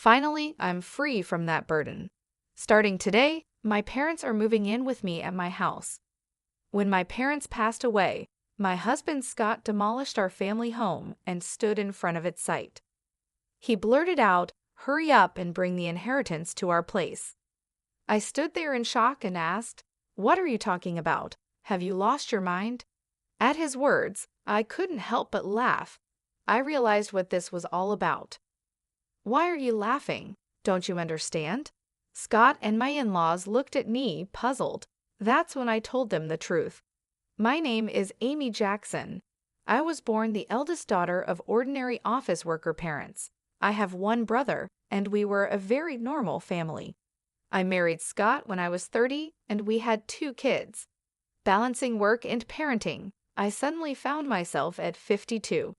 Finally, I'm free from that burden. Starting today, my parents are moving in with me at my house. When my parents passed away, my husband Scott demolished our family home and stood in front of its site. He blurted out, "Hurry up and bring the inheritance to our place." I stood there in shock and asked, "What are you talking about? Have you lost your mind?" At his words, I couldn't help but laugh. I realized what this was all about. "Why are you laughing? Don't you understand?" Scott and my in-laws looked at me, puzzled. That's when I told them the truth. My name is Amy Jackson. I was born the eldest daughter of ordinary office worker parents. I have one brother, and we were a very normal family. I married Scott when I was 30, and we had 2 kids. Balancing work and parenting, I suddenly found myself at 52.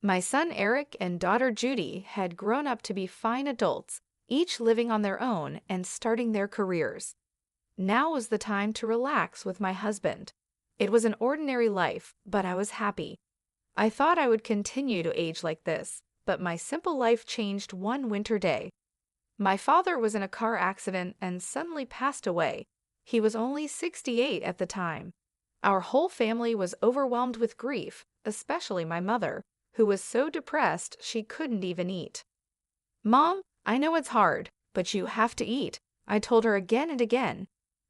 My son Eric and daughter Judy had grown up to be fine adults, each living on their own and starting their careers. Now was the time to relax with my husband. It was an ordinary life, but I was happy. I thought I would continue to age like this, but my simple life changed one winter day. My father was in a car accident and suddenly passed away. He was only 68 at the time. Our whole family was overwhelmed with grief, especially my mother, who was so depressed she couldn't even eat. "Mom, I know it's hard, but you have to eat," I told her again and again.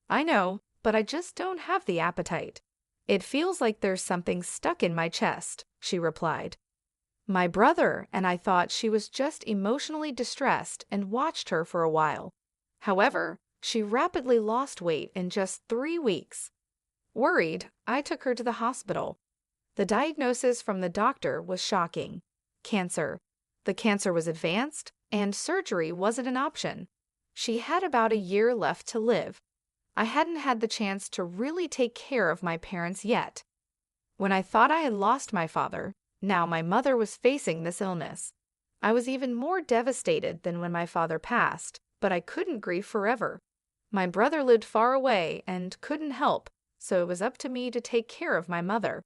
"I know, but I just don't have the appetite. It feels like there's something stuck in my chest," she replied. My brother and I thought she was just emotionally distressed and watched her for a while. However, she rapidly lost weight in just 3 weeks. Worried, I took her to the hospital. The diagnosis from the doctor was shocking. Cancer. The cancer was advanced, and surgery wasn't an option. She had about a year left to live. I hadn't had the chance to really take care of my parents yet. When I thought I had lost my father, now my mother was facing this illness. I was even more devastated than when my father passed, but I couldn't grieve forever. My brother lived far away and couldn't help, so it was up to me to take care of my mother.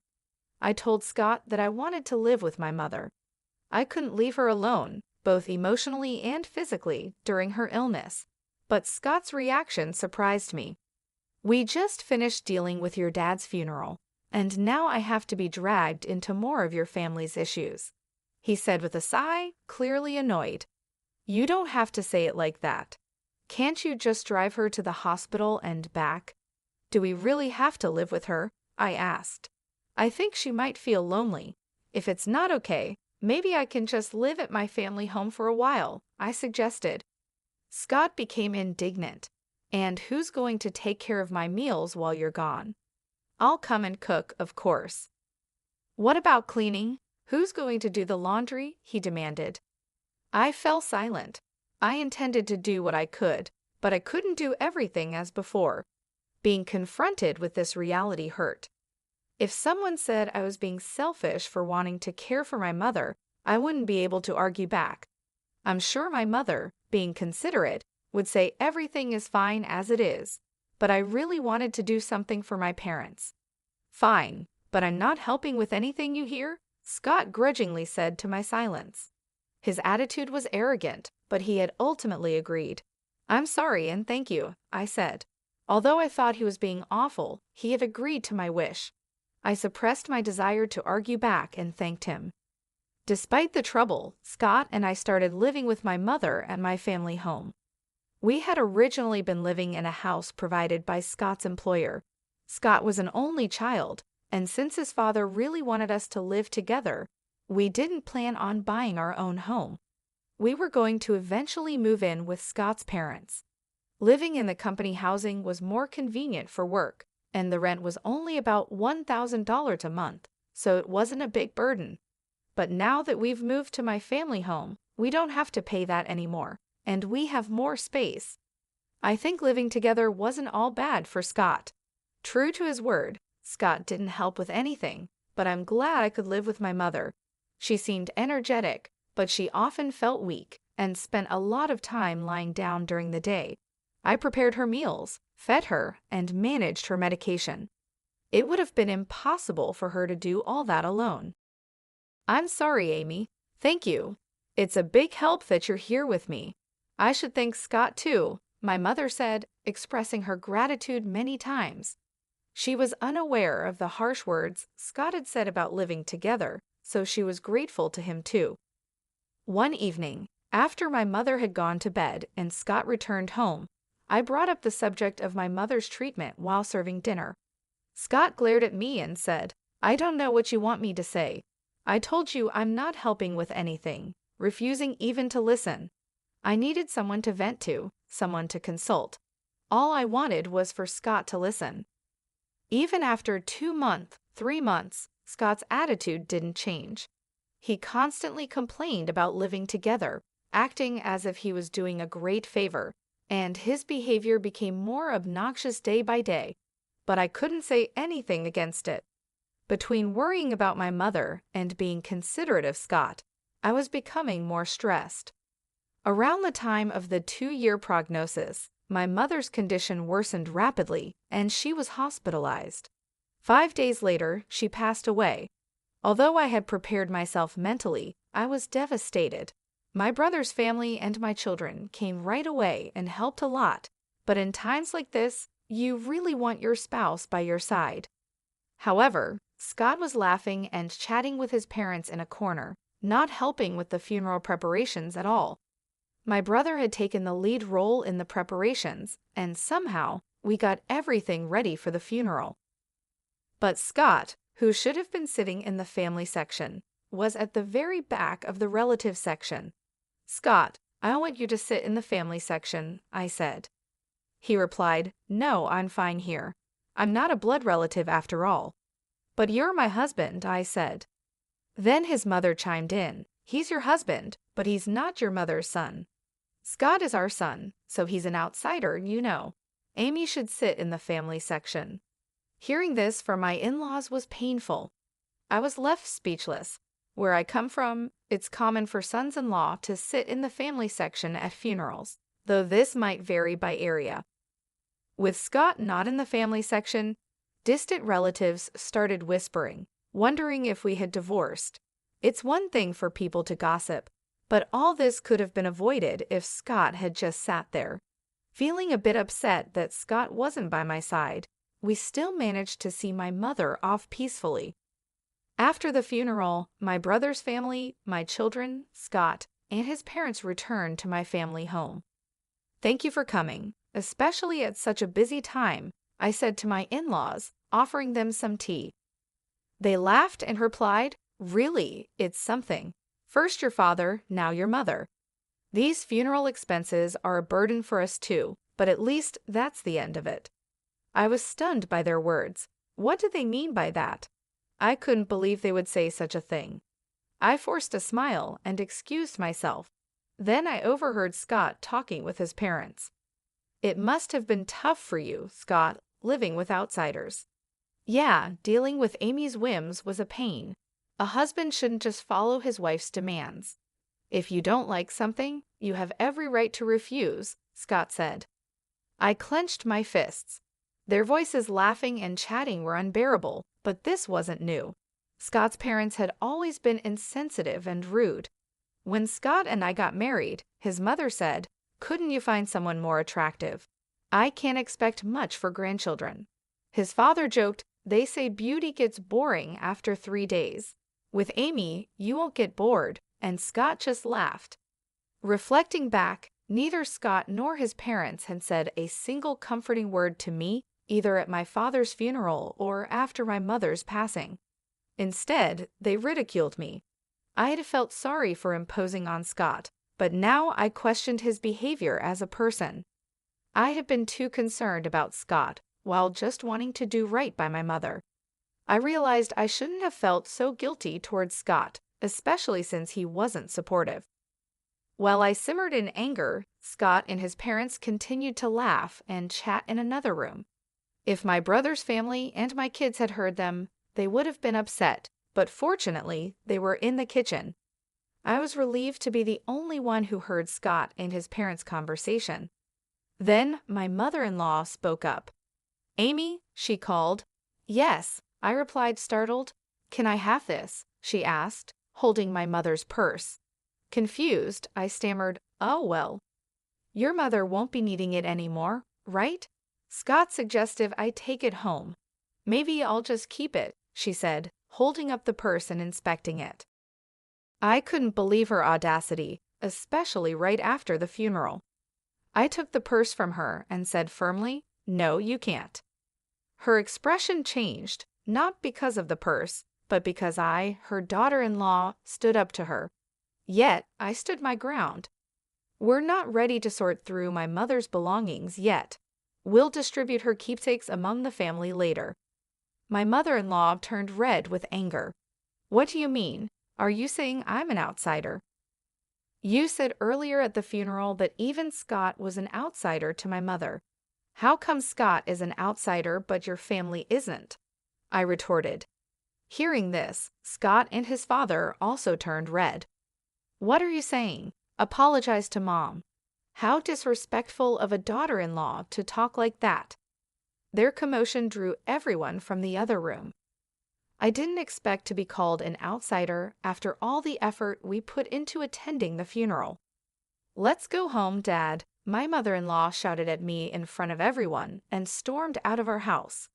I told Scott that I wanted to live with my mother. I couldn't leave her alone, both emotionally and physically, during her illness. But Scott's reaction surprised me. "We just finished dealing with your dad's funeral, and now I have to be dragged into more of your family's issues," he said with a sigh, clearly annoyed. "You don't have to say it like that. Can't you just drive her to the hospital and back?" "Do we really have to live with her?" I asked. "I think she might feel lonely. If it's not okay, maybe I can just live at my family home for a while," I suggested. Scott became indignant. "And who's going to take care of my meals while you're gone?" "I'll come and cook, of course." "What about cleaning? Who's going to do the laundry?" he demanded. I fell silent. I intended to do what I could, but I couldn't do everything as before. Being confronted with this reality hurt. If someone said I was being selfish for wanting to care for my mother, I wouldn't be able to argue back. I'm sure my mother, being considerate, would say everything is fine as it is, but I really wanted to do something for my parents. "Fine, but I'm not helping with anything, you hear?" Scott grudgingly said to my silence. His attitude was arrogant, but he had ultimately agreed. "I'm sorry and thank you," I said. Although I thought he was being awful, he had agreed to my wish. I suppressed my desire to argue back and thanked him. Despite the trouble, Scott and I started living with my mother at my family home. We had originally been living in a house provided by Scott's employer. Scott was an only child, and since his father really wanted us to live together, we didn't plan on buying our own home. We were going to eventually move in with Scott's parents. Living in the company housing was more convenient for work, and the rent was only about $1,000 a month, so it wasn't a big burden. But now that we've moved to my family home, we don't have to pay that anymore, and we have more space. I think living together wasn't all bad for Scott. True to his word, Scott didn't help with anything, but I'm glad I could live with my mother. She seemed energetic, but she often felt weak and spent a lot of time lying down during the day. I prepared her meals, fed her, and managed her medication. It would have been impossible for her to do all that alone. "I'm sorry, Amy." "Thank you." It's a big help that you're here with me. I should thank Scott too, my mother said, expressing her gratitude many times. She was unaware of the harsh words Scott had said about living together, so she was grateful to him too. One evening, after my mother had gone to bed and Scott returned home, I brought up the subject of my mother's treatment while serving dinner. Scott glared at me and said, "I don't know what you want me to say. I told you I'm not helping with anything," refusing even to listen. I needed someone to vent to, someone to consult. All I wanted was for Scott to listen. Even after 2 months, 3 months, Scott's attitude didn't change. He constantly complained about living together, acting as if he was doing a great favor, and his behavior became more obnoxious day by day. But I couldn't say anything against it. Between worrying about my mother and being considerate of Scott, I was becoming more stressed. Around the time of the 2-year prognosis, my mother's condition worsened rapidly and she was hospitalized. 5 days later, she passed away. Although I had prepared myself mentally, I was devastated. My brother's family and my children came right away and helped a lot, but in times like this, you really want your spouse by your side. However, Scott was laughing and chatting with his parents in a corner, not helping with the funeral preparations at all. My brother had taken the lead role in the preparations, and somehow we got everything ready for the funeral. But Scott, who should have been sitting in the family section, was at the very back of the relative section. "Scott, I want you to sit in the family section," I said. He replied, "No, I'm fine here. I'm not a blood relative after all." "But you're my husband," I said. Then his mother chimed in, "He's your husband, but he's not your mother's son. Scott is our son, so he's an outsider, you know. Amy should sit in the family section." Hearing this from my in-laws was painful. I was left speechless. Where I come from, it's common for sons-in-law to sit in the family section at funerals, though this might vary by area. With Scott not in the family section, distant relatives started whispering, wondering if we had divorced. It's one thing for people to gossip, but all this could have been avoided if Scott had just sat there. Feeling a bit upset that Scott wasn't by my side, we still managed to see my mother off peacefully. After the funeral, my brother's family, my children, Scott, and his parents returned to my family home. "Thank you for coming, especially at such a busy time," I said to my in-laws, offering them some tea. They laughed and replied, "Really, it's something. First your father, now your mother. These funeral expenses are a burden for us too, but at least that's the end of it." I was stunned by their words. What did they mean by that? I couldn't believe they would say such a thing. I forced a smile and excused myself. Then I overheard Scott talking with his parents. "It must have been tough for you, Scott, living with outsiders." "Yeah, dealing with Amy's whims was a pain. A husband shouldn't just follow his wife's demands. If you don't like something, you have every right to refuse," Scott said. I clenched my fists. Their voices laughing and chatting were unbearable, but this wasn't new. Scott's parents had always been insensitive and rude. When Scott and I got married, his mother said, "Couldn't you find someone more attractive? I can't expect much for grandchildren." His father joked, "They say beauty gets boring after 3 days. With Amy, you won't get bored," and Scott just laughed. Reflecting back, neither Scott nor his parents had said a single comforting word to me, either at my father's funeral or after my mother's passing. Instead, they ridiculed me. I had felt sorry for imposing on Scott, but now I questioned his behavior as a person. I had been too concerned about Scott while just wanting to do right by my mother. I realized I shouldn't have felt so guilty towards Scott, especially since he wasn't supportive. While I simmered in anger, Scott and his parents continued to laugh and chat in another room. If my brother's family and my kids had heard them, they would have been upset, but fortunately, they were in the kitchen. I was relieved to be the only one who heard Scott and his parents' conversation. Then my mother-in-law spoke up. "Amy," she called. "Yes," I replied, startled. "Can I have this?" she asked, holding my mother's purse. Confused, I stammered, "Oh well. Your mother won't be needing it anymore, right?" Scott suggested I take it home. "Maybe I'll just keep it," she said, holding up the purse and inspecting it. I couldn't believe her audacity, especially right after the funeral. I took the purse from her and said firmly, "No, you can't." Her expression changed, not because of the purse, but because I, her daughter-in-law, stood up to her. Yet, I stood my ground. "We're not ready to sort through my mother's belongings yet. We'll distribute her keepsakes among the family later." My mother-in-law turned red with anger. "What do you mean? Are you saying I'm an outsider?" "You said earlier at the funeral that even Scott was an outsider to my mother. How come Scott is an outsider but your family isn't?" I retorted. Hearing this, Scott and his father also turned red. "What are you saying? Apologize to Mom. How disrespectful of a daughter-in-law to talk like that." Their commotion drew everyone from the other room. I didn't expect to be called an outsider after all the effort we put into attending the funeral. "Let's go home, Dad," my mother-in-law shouted at me in front of everyone and stormed out of our house.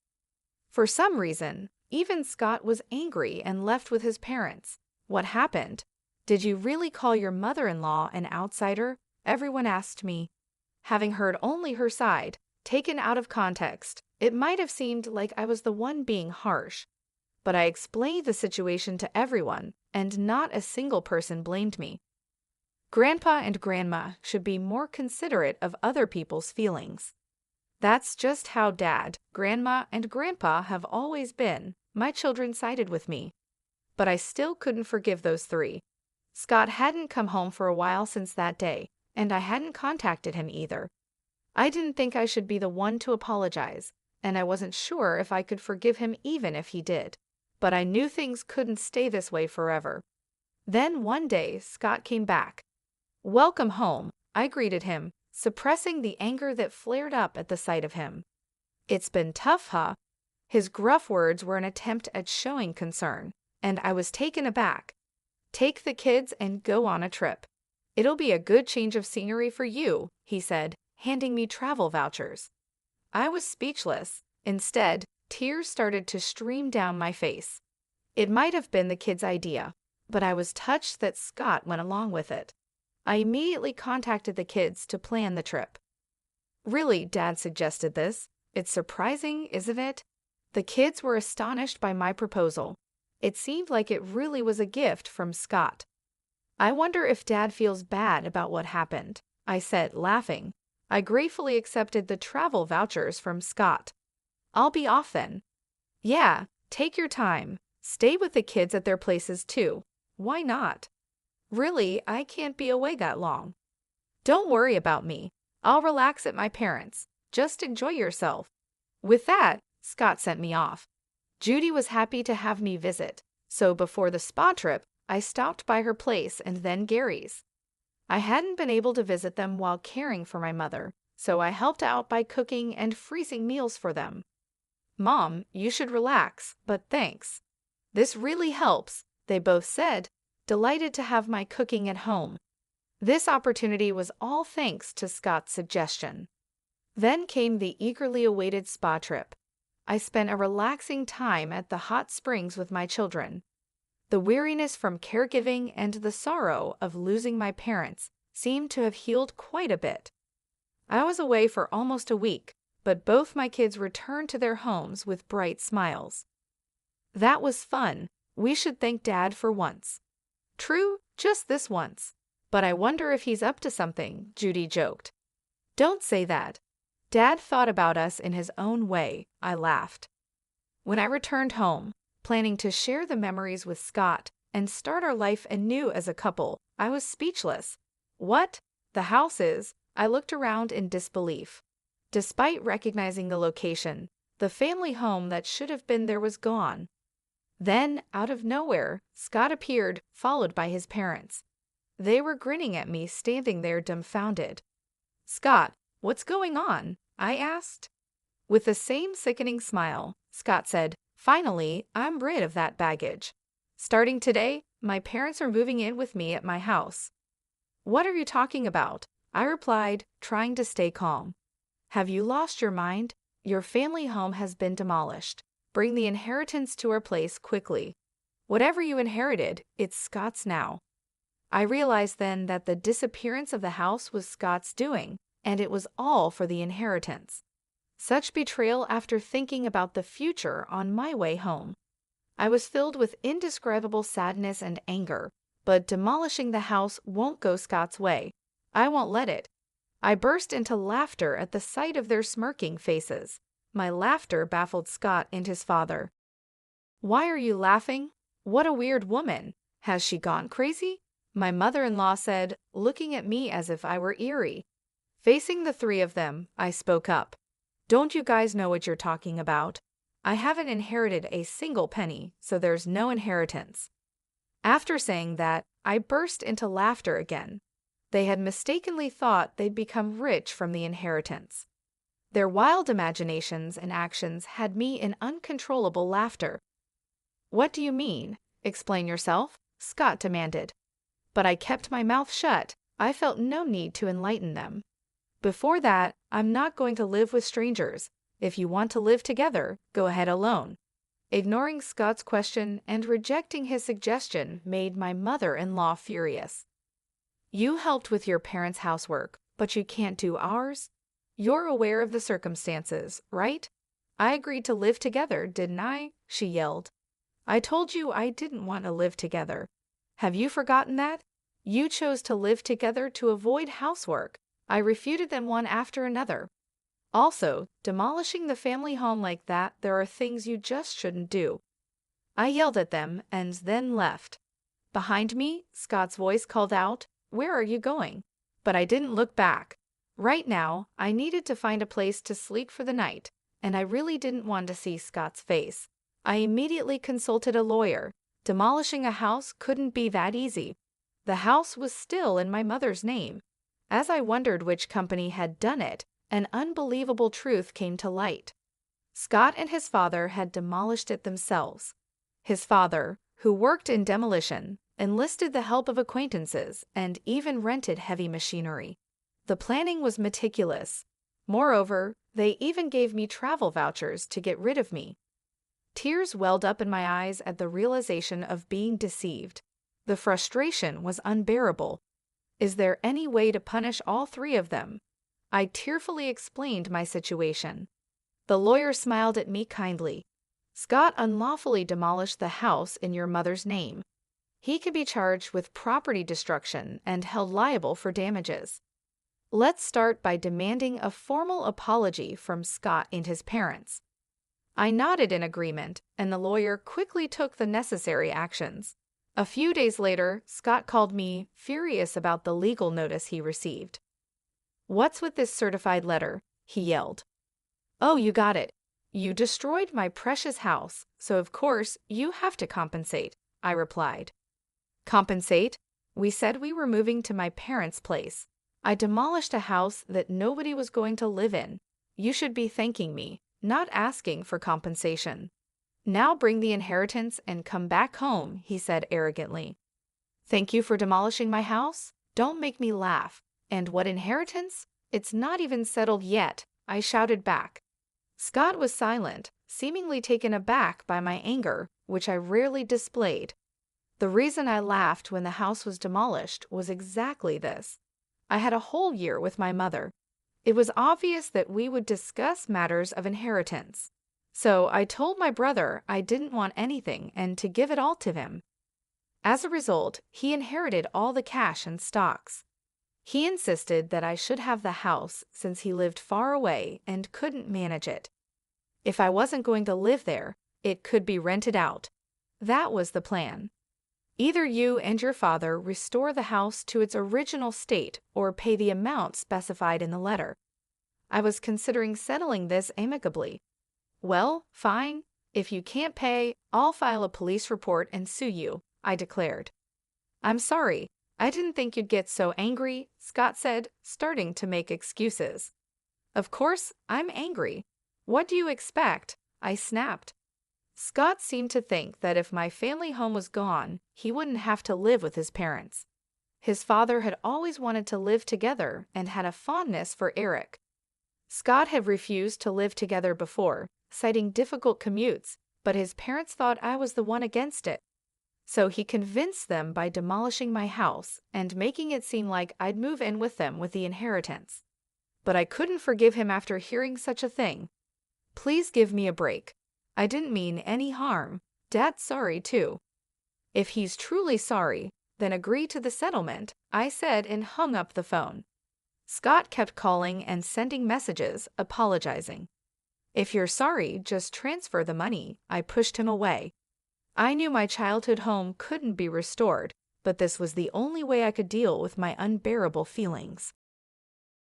For some reason, even Scott was angry and left with his parents. "What happened? Did you really call your mother-in-law an outsider?" everyone asked me. Having heard only her side, taken out of context, it might have seemed like I was the one being harsh. But I explained the situation to everyone, and not a single person blamed me. Grandpa and Grandma should be more considerate of other people's feelings. That's just how Dad, Grandma, and Grandpa have always been. My children sided with me. But I still couldn't forgive those three. Scott hadn't come home for a while since that day, and I hadn't contacted him either. I didn't think I should be the one to apologize, and I wasn't sure if I could forgive him even if he did. But I knew things couldn't stay this way forever. Then one day, Scott came back. "Welcome home," I greeted him, suppressing the anger that flared up at the sight of him. "It's been tough, huh?" His gruff words were an attempt at showing concern, and I was taken aback. "Take the kids and go on a trip. It'll be a good change of scenery for you," he said, handing me travel vouchers. I was speechless. Instead, tears started to stream down my face. It might have been the kids' idea, but I was touched that Scott went along with it. I immediately contacted the kids to plan the trip. "Really, Dad suggested this. It's surprising, isn't it?" The kids were astonished by my proposal. It seemed like it really was a gift from Scott. "I wonder if Dad feels bad about what happened," I said, laughing. I gratefully accepted the travel vouchers from Scott. "I'll be off then." "Yeah, take your time. Stay with the kids at their places too. Why not?" "Really, I can't be away that long." "Don't worry about me. I'll relax at my parents'. Just enjoy yourself." With that, Scott sent me off. Judy was happy to have me visit, so before the spa trip, I stopped by her place and then Gary's. I hadn't been able to visit them while caring for my mother, so I helped out by cooking and freezing meals for them. "Mom, you should relax, but thanks. This really helps," they both said, delighted to have my cooking at home. This opportunity was all thanks to Scott's suggestion. Then came the eagerly awaited spa trip. I spent a relaxing time at the hot springs with my children. The weariness from caregiving and the sorrow of losing my parents seemed to have healed quite a bit. I was away for almost a week, but both my kids returned to their homes with bright smiles. "That was fun. We should thank Dad for once." "True, just this once. But I wonder if he's up to something," Judy joked. "Don't say that. Dad thought about us in his own way," I laughed. When I returned home, planning to share the memories with Scott and start our life anew as a couple, I was speechless. "What? The house is?" I looked around in disbelief. Despite recognizing the location, the family home that should have been there was gone. Then, out of nowhere, Scott appeared, followed by his parents. They were grinning at me, standing there dumbfounded. "Scott, what's going on?" I asked. With the same sickening smile, Scott said, "Finally, I'm rid of that baggage. Starting today, my parents are moving in with me at my house. "What are you talking about?" I replied, trying to stay calm. "Have you lost your mind? Your family home has been demolished. Bring the inheritance to our place quickly. Whatever you inherited, it's Scott's now." I realized then that the disappearance of the house was Scott's doing, and it was all for the inheritance. Such betrayal after thinking about the future on my way home. I was filled with indescribable sadness and anger, but demolishing the house won't go Scott's way. I won't let it. I burst into laughter at the sight of their smirking faces. My laughter baffled Scott and his father. "Why are you laughing? What a weird woman. Has she gone crazy?" my mother-in-law said, looking at me as if I were eerie. Facing the three of them, I spoke up. "Don't you guys know what you're talking about? I haven't inherited a single penny, so there's no inheritance." After saying that, I burst into laughter again. They had mistakenly thought they'd become rich from the inheritance. Their wild imaginations and actions had me in uncontrollable laughter. "What do you mean? Explain yourself," Scott demanded. But I kept my mouth shut. I felt no need to enlighten them. "Before that, I'm not going to live with strangers. If you want to live together, go ahead alone." Ignoring Scott's question and rejecting his suggestion made my mother-in-law furious. "You helped with your parents' housework, but you can't do ours? You're aware of the circumstances, right? I agreed to live together, didn't I?" she yelled. "I told you I didn't want to live together. Have you forgotten that? You chose to live together to avoid housework." I refuted them one after another. "Also, demolishing the family home like that, there are things you just shouldn't do." I yelled at them and then left. Behind me, Scott's voice called out, "Where are you going?" But I didn't look back. Right now, I needed to find a place to sleep for the night, and I really didn't want to see Scott's face. I immediately consulted a lawyer. Demolishing a house couldn't be that easy. The house was still in my mother's name. As I wondered which company had done it, an unbelievable truth came to light. Scott and his father had demolished it themselves. His father, who worked in demolition, enlisted the help of acquaintances and even rented heavy machinery. The planning was meticulous. Moreover, they even gave me travel vouchers to get rid of me. Tears welled up in my eyes at the realization of being deceived. The frustration was unbearable. Is there any way to punish all three of them? I tearfully explained my situation. The lawyer smiled at me kindly. "Scott unlawfully demolished the house in your mother's name. He could be charged with property destruction and held liable for damages. Let's start by demanding a formal apology from Scott and his parents." I nodded in agreement, and the lawyer quickly took the necessary actions. A few days later, Scott called me, furious about the legal notice he received. "What's with this certified letter?" he yelled. "Oh, you got it. You destroyed my precious house, so of course you have to compensate," I replied. "Compensate? We said we were moving to my parents' place. I demolished a house that nobody was going to live in. You should be thanking me, not asking for compensation." "Now bring the inheritance and come back home," he said arrogantly. "Thank you for demolishing my house? Don't make me laugh. And what inheritance? It's not even settled yet," I shouted back. Scott was silent, seemingly taken aback by my anger, which I rarely displayed. The reason I laughed when the house was demolished was exactly this. I had a whole year with my mother. It was obvious that we would discuss matters of inheritance. So I told my brother I didn't want anything and to give it all to him. As a result, he inherited all the cash and stocks. He insisted that I should have the house since he lived far away and couldn't manage it. If I wasn't going to live there, it could be rented out. That was the plan. Either you and your father restore the house to its original state or pay the amount specified in the letter. I was considering settling this amicably. "Well, fine. If you can't pay, I'll file a police report and sue you," I declared. "I'm sorry. I didn't think you'd get so angry," Scott said, starting to make excuses. "Of course, I'm angry. What do you expect?" I snapped. Scott seemed to think that if my family home was gone, he wouldn't have to live with his parents. His father had always wanted to live together and had a fondness for Eric. Scott had refused to live together before, citing difficult commutes, but his parents thought I was the one against it. So he convinced them by demolishing my house and making it seem like I'd move in with them with the inheritance. But I couldn't forgive him after hearing such a thing. Please give me a break. I didn't mean any harm. Dad's sorry too. If he's truly sorry, then agree to the settlement, I said and hung up the phone. Scott kept calling and sending messages, apologizing. If you're sorry, just transfer the money, I pushed him away. I knew my childhood home couldn't be restored, but this was the only way I could deal with my unbearable feelings.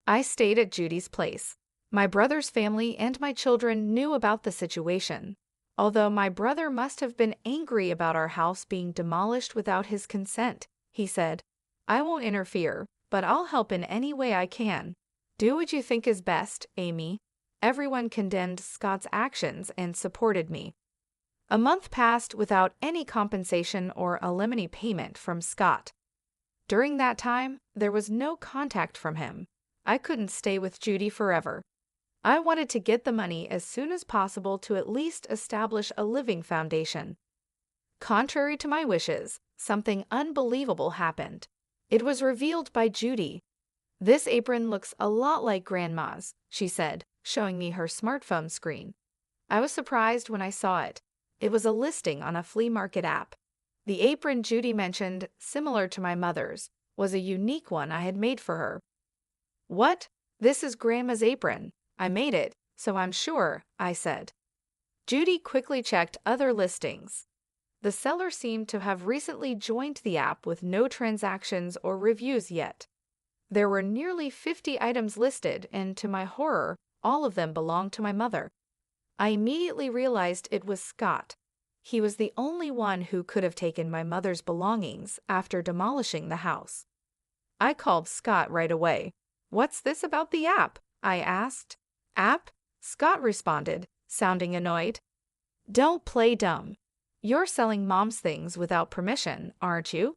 I stayed at Judy's place. My brother's family and my children knew about the situation, although my brother must have been angry about our house being demolished without his consent. He said, "I won't interfere, but I'll help in any way I can. Do what you think is best, Amy." Everyone condemned Scott's actions and supported me. A month passed without any compensation or alimony payment from Scott. During that time, there was no contact from him. I couldn't stay with Judy forever. I wanted to get the money as soon as possible to at least establish a living foundation. Contrary to my wishes, something unbelievable happened. It was revealed by Judy. "This apron looks a lot like Grandma's," she said, showing me her smartphone screen. I was surprised when I saw it. It was a listing on a flea market app. The apron Judy mentioned, similar to my mother's, was a unique one I had made for her. "What? This is Grandma's apron. I made it, so I'm sure," I said. Judy quickly checked other listings. The seller seemed to have recently joined the app with no transactions or reviews yet. There were nearly 50 items listed, and to my horror, all of them belonged to my mother. I immediately realized it was Scott. He was the only one who could have taken my mother's belongings after demolishing the house. I called Scott right away. "What's this about the app?" I asked. "App?" Scott responded, sounding annoyed. "Don't play dumb. You're selling Mom's things without permission, aren't you?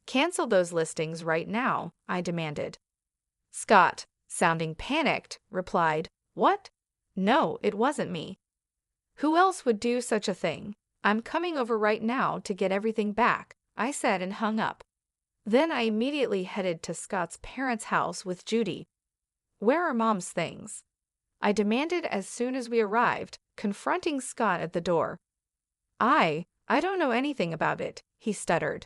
Cancel those listings right now," I demanded. Scott, sounding panicked, replied, "What? No, it wasn't me. Who else would do such a thing? I'm coming over right now to get everything back," I said and hung up. Then I immediately headed to Scott's parents' house with Judy. "Where are Mom's things?" I demanded as soon as we arrived, confronting Scott at the door. I don't know anything about it," he stuttered.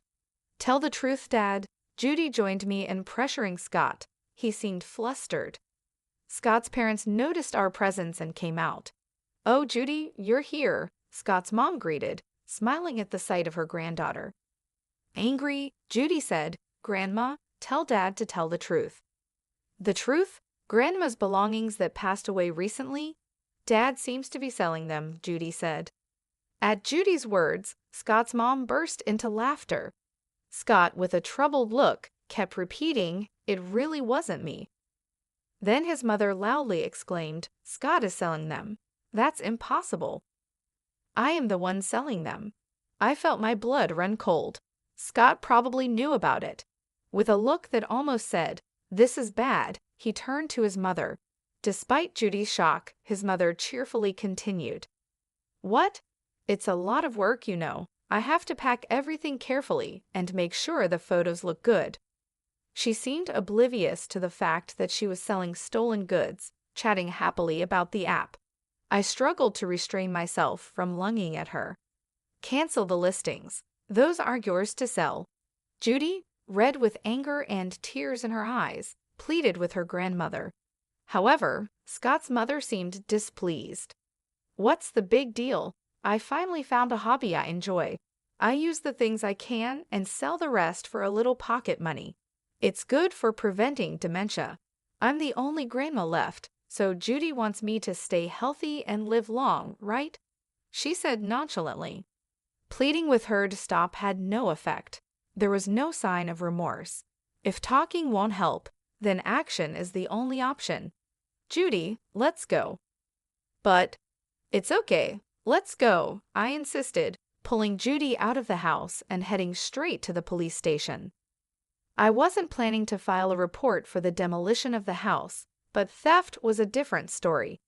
"Tell the truth, Dad." Judy joined me in pressuring Scott. He seemed flustered. Scott's parents noticed our presence and came out. "Oh, Judy, you're here," Scott's mom greeted, smiling at the sight of her granddaughter. Angry, Judy said, "Grandma, tell Dad to tell the truth." "The truth? Grandma's belongings that passed away recently? Dad seems to be selling them," Judy said. At Judy's words, Scott's mom burst into laughter. Scott, with a troubled look, kept repeating, "It really wasn't me." Then his mother loudly exclaimed, "Scott is selling them. That's impossible. I am the one selling them." I felt my blood run cold. Scott probably knew about it. With a look that almost said, "This is bad," he turned to his mother. Despite Judy's shock, his mother cheerfully continued, "What? It's a lot of work, you know. I have to pack everything carefully and make sure the photos look good." She seemed oblivious to the fact that she was selling stolen goods, chatting happily about the app. I struggled to restrain myself from lunging at her. "Cancel the listings. Those aren't yours to sell." Judy, red with anger and tears in her eyes, pleaded with her grandmother. However, Scott's mother seemed displeased. "What's the big deal? I finally found a hobby I enjoy. I use the things I can and sell the rest for a little pocket money. It's good for preventing dementia. I'm the only grandma left, so Judy wants me to stay healthy and live long, right?" she said nonchalantly. Pleading with her to stop had no effect. There was no sign of remorse. If talking won't help, then action is the only option. "Judy, let's go." "But—" "It's okay. Let's go," I insisted, pulling Judy out of the house and heading straight to the police station. I wasn't planning to file a report for the demolition of the house, but theft was a different story.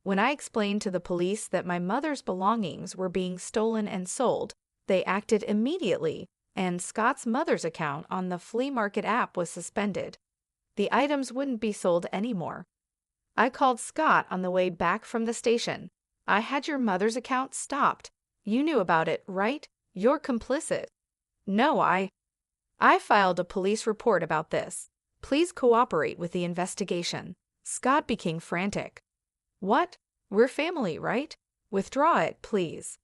When I explained to the police that my mother's belongings were being stolen and sold, they acted immediately, and Scott's mother's account on the flea market app was suspended. The items wouldn't be sold anymore. I called Scott on the way back from the station. I had your mother's account stopped. You knew about it, right? You're complicit. No, I filed a police report about this. Please cooperate with the investigation. Scott became frantic. What? We're family, right? Withdraw it, please.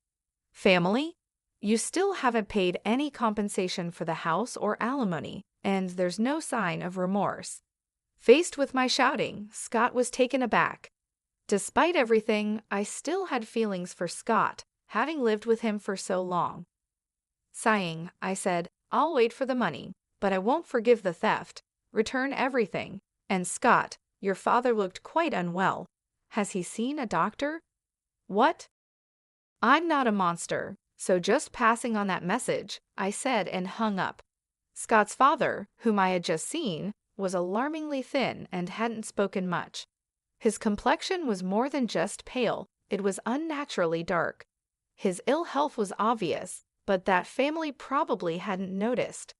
Family? You still haven't paid any compensation for the house or alimony, and there's no sign of remorse. Faced with my shouting, Scott was taken aback. Despite everything, I still had feelings for Scott, having lived with him for so long. Sighing, I said, I'll wait for the money, but I won't forgive the theft. Return everything. And Scott, your father looked quite unwell. Has he seen a doctor? What? I'm not a monster, so just passing on that message, I said and hung up. Scott's father, whom I had just seen, was alarmingly thin and hadn't spoken much. His complexion was more than just pale, it was unnaturally dark. His ill health was obvious, but that family probably hadn't noticed.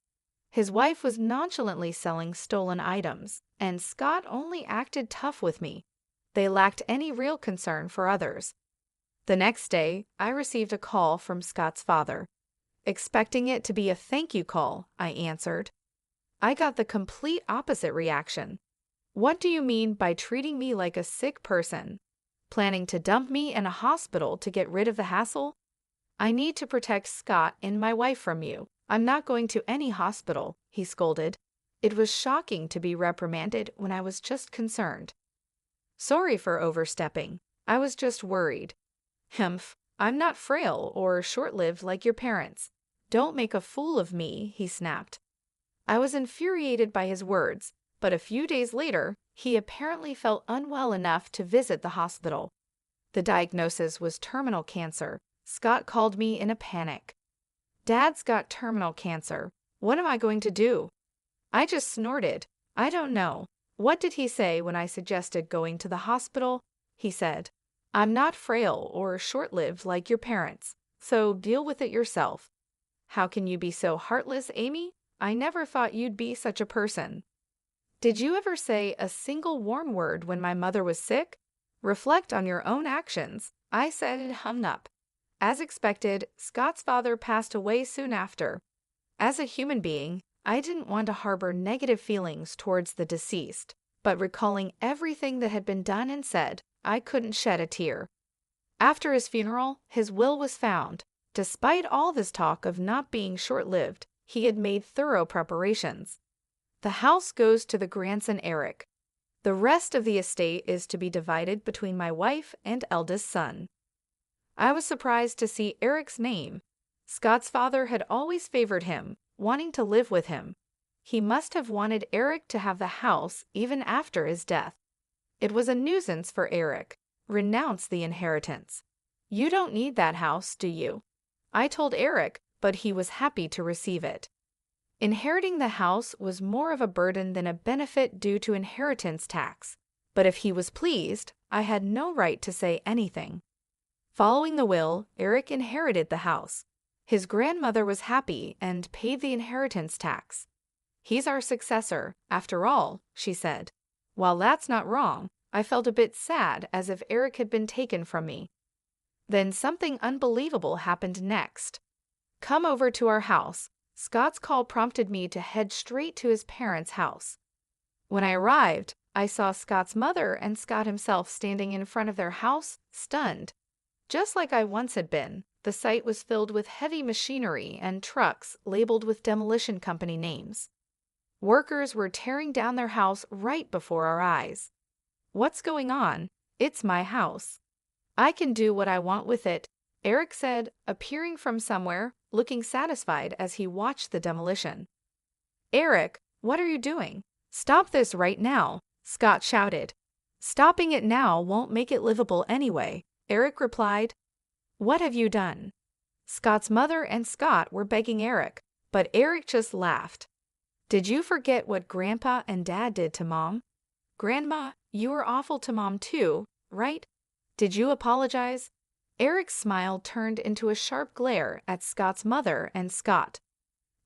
His wife was nonchalantly selling stolen items, and Scott only acted tough with me. They lacked any real concern for others. The next day, I received a call from Scott's father. Expecting it to be a thank you call, I answered. I got the complete opposite reaction. What do you mean by treating me like a sick person? Planning to dump me in a hospital to get rid of the hassle? I need to protect Scott and my wife from you. I'm not going to any hospital, he scolded. It was shocking to be reprimanded when I was just concerned. Sorry for overstepping. I was just worried. Humph, I'm not frail or short-lived like your parents. Don't make a fool of me, he snapped. I was infuriated by his words, but a few days later, he apparently felt unwell enough to visit the hospital. The diagnosis was terminal cancer. Scott called me in a panic. Dad's got terminal cancer. What am I going to do? I just snorted. I don't know. What did he say when I suggested going to the hospital? He said, I'm not frail or short-lived like your parents, so deal with it yourself. How can you be so heartless, Amy? I never thought you'd be such a person. Did you ever say a single warm word when my mother was sick? Reflect on your own actions, I said and hung up. As expected, Scott's father passed away soon after. As a human being, I didn't want to harbor negative feelings towards the deceased, but recalling everything that had been done and said, I couldn't shed a tear. After his funeral, his will was found. Despite all this talk of not being short-lived, he had made thorough preparations. The house goes to the grandson Eric. The rest of the estate is to be divided between my wife and eldest son. I was surprised to see Eric's name. Scott's father had always favored him, wanting to live with him. He must have wanted Eric to have the house even after his death. It was a nuisance for Eric. Renounce the inheritance. You don't need that house, do you? I told Eric, but he was happy to receive it. Inheriting the house was more of a burden than a benefit due to inheritance tax, but if he was pleased, I had no right to say anything. Following the will, Eric inherited the house. His grandmother was happy and paid the inheritance tax. He's our successor, after all, she said. While that's not wrong, I felt a bit sad as if Eric had been taken from me. Then something unbelievable happened next. Come over to our house. Scott's call prompted me to head straight to his parents' house. When I arrived, I saw Scott's mother and Scott himself standing in front of their house, stunned. Just like I once had been, the site was filled with heavy machinery and trucks labeled with demolition company names. Workers were tearing down their house right before our eyes. What's going on? It's my house. I can do what I want with it, Eric said, appearing from somewhere, looking satisfied as he watched the demolition. Eric, what are you doing? Stop this right now, Scott shouted. Stopping it now won't make it livable anyway, Eric replied. What have you done? Scott's mother and Scott were begging Eric, but Eric just laughed. Did you forget what Grandpa and Dad did to Mom? Grandma, you were awful to Mom too, right? Did you apologize? Eric's smile turned into a sharp glare at Scott's mother and Scott.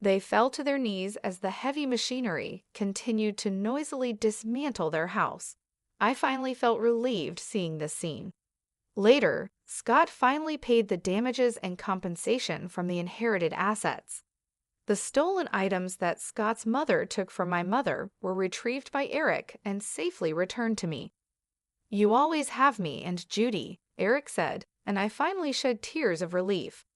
They fell to their knees as the heavy machinery continued to noisily dismantle their house. I finally felt relieved seeing this scene. Later, Scott finally paid the damages and compensation from the inherited assets. The stolen items that Scott's mother took from my mother were retrieved by Eric and safely returned to me. "You always have me and Judy," Eric said, and I finally shed tears of relief.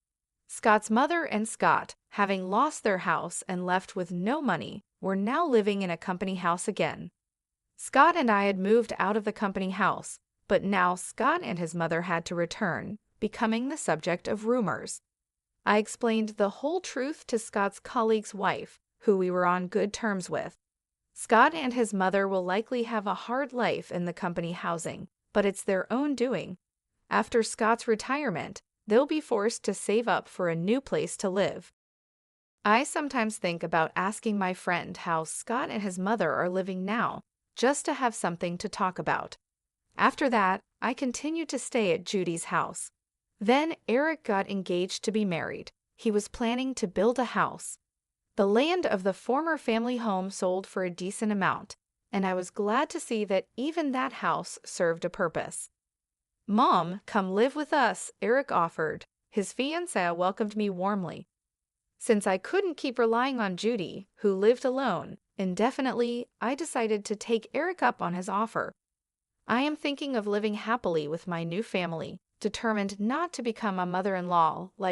Scott's mother and Scott, having lost their house and left with no money, were now living in a company house again. Scott and I had moved out of the company house, but now Scott and his mother had to return, becoming the subject of rumors. I explained the whole truth to Scott's colleague's wife, who we were on good terms with. Scott and his mother will likely have a hard life in the company housing, but it's their own doing. After Scott's retirement, they'll be forced to save up for a new place to live. I sometimes think about asking my friend how Scott and his mother are living now, just to have something to talk about. After that, I continued to stay at Judy's house. Then Eric got engaged to be married. He was planning to build a house. The land of the former family home sold for a decent amount, and I was glad to see that even that house served a purpose. "Mom, come live with us," Eric offered. His fiancée welcomed me warmly. Since I couldn't keep relying on Judy, who lived alone, indefinitely, I decided to take Eric up on his offer. I am thinking of living happily with my new family, determined not to become a mother-in-law like